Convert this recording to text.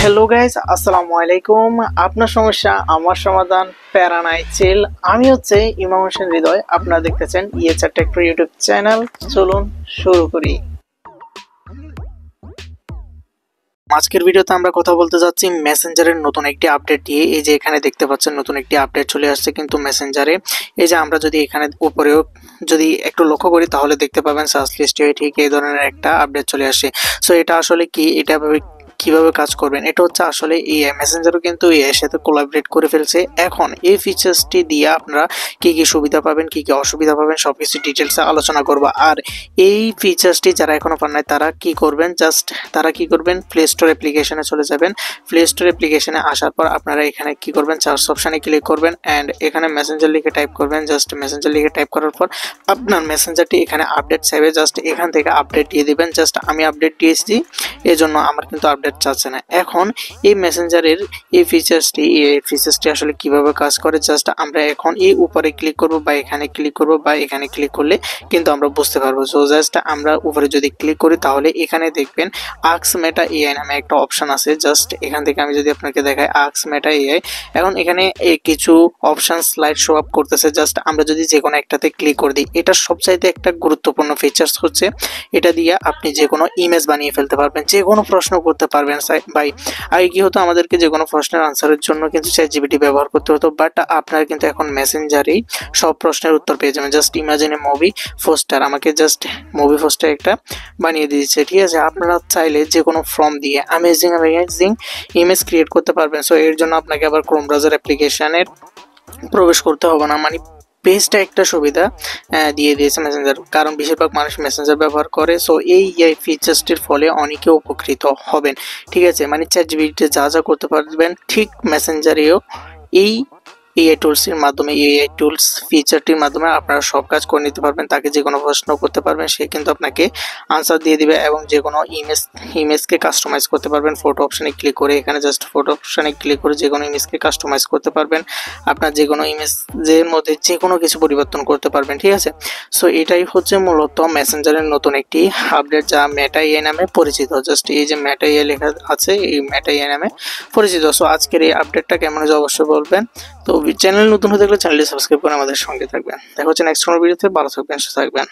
Hello guys, আসসালামু আলাইকুম। আপনার সমস্যা আমার সমাধান, প্যারা নাই চিল। আমি হচ্ছে ইমাম হোসেন হৃদয়। আপনারা দেখতেছেন ইএচআর টেক ইউটিউব চ্যানেল। চলুন শুরু করি। আজকের ভিডিওতে আমরা কথা বলতে যাচ্ছি মেসেঞ্জারের নতুন একটি আপডেট দিয়ে। এই যে এখানে দেখতে পাচ্ছেন নতুন একটি আপডেট চলে আসছে কিন্তু মেসেঞ্জারে। এই যে আমরা যদি এখানে উপরেও যদি একটু লক্ষ্য করি তাহলে দেখতে পাবেন সার্চ লিস্টে ঠিক এই ধরনের একটা আপডেট চলে আসে। সো এটা আসলে কি, এটা কিভাবে কাজ করবেন, এটা হচ্ছে আসলে এআই মেসেঞ্জারও কিন্তু এআই এর সাথে কোলাবরেট করে ফেলছে। এখন এই ফিচার্সটি দিয়ে আপনারা কি কি সুবিধা পাবেন, কি কি অসুবিধা পাবেন, সবকিছু ডিটেলসে আলোচনা করব। আর এই ফিচার্সটি যারা এখনো পান নাই তারা কি করবেন, প্লে স্টোর অ্যাপ্লিকেশনে চলে যাবেন। প্লে স্টোর অ্যাপ্লিকেশনে আসার পর আপনারা এখানে কি করবেন, সার্চ অপশনে ক্লিক করবেন অ্যান্ড এখানে মেসেঞ্জার লিখে টাইপ করবেন। জাস্ট মেসেঞ্জার লিখে টাইপ করার পর আপনার মেসেঞ্জারটি এখানে আপডেট চাইবে, জাস্ট এখান থেকে আপডেট দিয়ে দিবেন। জাস্ট আমি আপডেট দিয়েছি, এই জন্য আমার কিন্তু আপডেট চাচ্ছে না। এখন এই মেসেঞ্জারের এই ফিচার্সটি আসলে কিভাবে কাজ করে, জাস্ট আমরা এখন এই উপরে ক্লিক করব বা এখানে ক্লিক করব বা এখানে ক্লিক করলে কিন্তু আমরা বুঝতে পারবো। সো জাস্ট আমরা উপরে যদি ক্লিক করি তাহলে এখানে দেখবেন আক্স মেটা এআই নামে একটা অপশন আছে। জাস্ট এখান থেকে আমি যদি আপনাকে দেখাই আক্স মেটা এআই, এখন এখানে কিছু অপশন স্লাইড শো আপ করতেছে। জাস্ট আমরা যদি যে কোনো একটাতে ক্লিক করে দিই, এটা সবচাইতে একটা গুরুত্বপূর্ণ ফিচার্স হচ্ছে এটা দিয়ে আপনি যে কোনো ইমেজ বানিয়ে ফেলতে পারবেন, যে কোনো প্রশ্ন করতে পারবেন। ভাই আগে কি হতো, আমাদেরকে যে কোনো প্রশ্নের আনসারের জন্য কিন্তু চ্যাটজিপিটি ব্যবহার করতে হতো, বাট আপনারা কিন্তু এখন মেসেঞ্জারেই সব প্রশ্নের উত্তর পেয়ে যাবেন। Just imagine a movie poster, আমাকে জাস্ট মুভি পোস্টার একটা বানিয়ে দিয়েছে, ঠিক আছে। আপনারা চাইলে যে কোনো ফর্ম দিয়ে অ্যামেজিং ইমেজ ক্রিয়েট করতে পারবেন। সো এর জন্য আপনাকে আবার ক্রোম ব্রাউজার অ্যাপ্লিকেশনের প্রবেশ করতে হবে না। মানে বেস্ট একটা সুবিধা দিয়ে দিয়েছে মেসেঞ্জার, কারণ বেশিরভাগ মানুষ মেসেঞ্জার ব্যবহার করে। সো এই ফিচার্সটির ফলে অনেকে উপকৃত হবেন, ঠিক আছে। মানে চ্যাটজিপিটিতে যা যা করতে পারবেন ঠিক মেসেঞ্জারেও এই এআই টুলসের মাধ্যমে, এআই টুলস ফিচারটির মাধ্যমে আপনারা সব কাজ করে নিতে পারবেন। তাকে যে কোনো প্রশ্ন করতে পারবেন, সে কিন্তু আপনাকে আনসার দিয়ে দিবে এবং যে কোনো ইমেজকে কাস্টমাইজ করতে পারবেন। ফটো অপশানে ক্লিক করে এখানে জাস্ট ফটো অপশানে ক্লিক করে যে কোনো ইমেজকে কাস্টমাইজ করতে পারবেন। আপনার যে কোনো ইমেজের মধ্যে যে কোনো কিছু পরিবর্তন করতে পারবেন, ঠিক আছে। সো এটাই হচ্ছে মূলত মেসেঞ্জারের নতুন একটি আপডেট, যা মেটা এআই নামে পরিচিত। জাস্ট এই যে মেটা এআই লেখা আছে, এই মেটা এআই নামে পরিচিত। সো আজকের এই আপডেটটা কেমন হয়েছে অবশ্যই বলবেন। তো চ্যানেল নতুন হয়ে থাকলে চ্যানেলটি সাবস্ক্রাইব করে আমাদের সঙ্গে থাকবেন। দেখা হচ্ছে নেক্সট কোনো ভিডিওতে। ভালো থাকবেন, সুস্থ থাকবেন।